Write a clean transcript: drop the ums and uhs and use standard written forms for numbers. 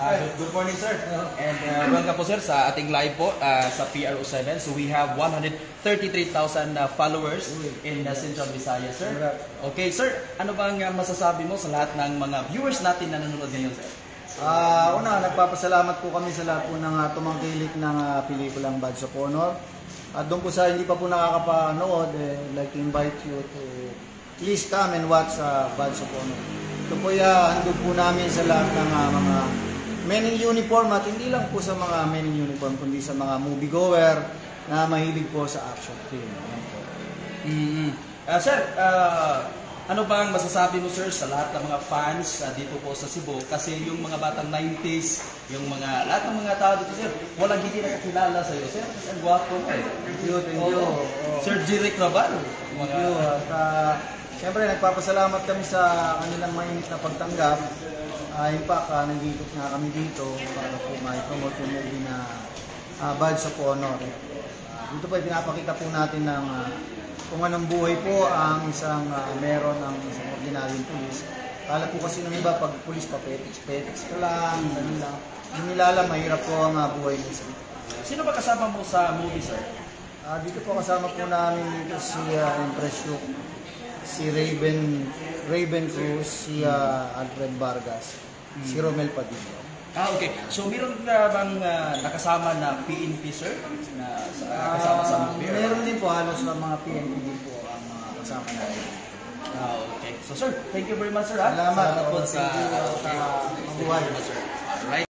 Good morning, sir. And welcome po, sir, sa ating live po sa PRO7. So we have 133,000 followers in Central Visayas, sir. Okay, sir, ano bang masasabi mo sa lahat ng mga viewers natin na nanonood ngayon, sir? Una, nagpapasalamat po kami sa lahat po ng tumangkilik ng pelikulang Badge of Honor. At doon po sa hindi pa po nakakapanood, like to invite you to please come and watch Badge of Honor. Ito po handog po namin sa lahat ng mga men in uniform at hindi lang po sa mga men in uniform kundi sa mga moviegoer na mahilig po sa action film. Sir, ano bang masasabi mo, sir, sa lahat ng mga fans dito po sa Cebu? Kasi yung mga batang 90s, yung mga lahat ng mga tao dito, sir, walang hindi nakakilala sa iyo, sir. Ang gwapo mo. Thank you. Sir Jeric Rabal. Thank you. At siyempre, nagpapasalamat kami sa kanilang mainit na pagtanggap. In fact, nag-iikot nga kami dito para po ma-promote yung movie na Badge of Honor. Dito po, pinapakita po natin ng kung anong buhay po ang isang meron ng isang ordinaryong pulis. Kala po kasi ng iba, pag pulis pa, petiks ka lang, ganun lang. Hindi nila alam, mahirap po ang buhay nila. Sino ba kasama mo sa movie, sir? Dito po kasama po namin dito si Empress Yuk, si Raven Cruz, si Alfred Vargas, si Romel Padilla. Okay. So, meron na bang nakasama na PNP, sir? Na kasama sa movie? Meron din po, halos na mga PNP din po ang mga kasama natin. Okay. So, sir, thank you very much, sir. Salamat po po sa mabuhay. sir. Alright.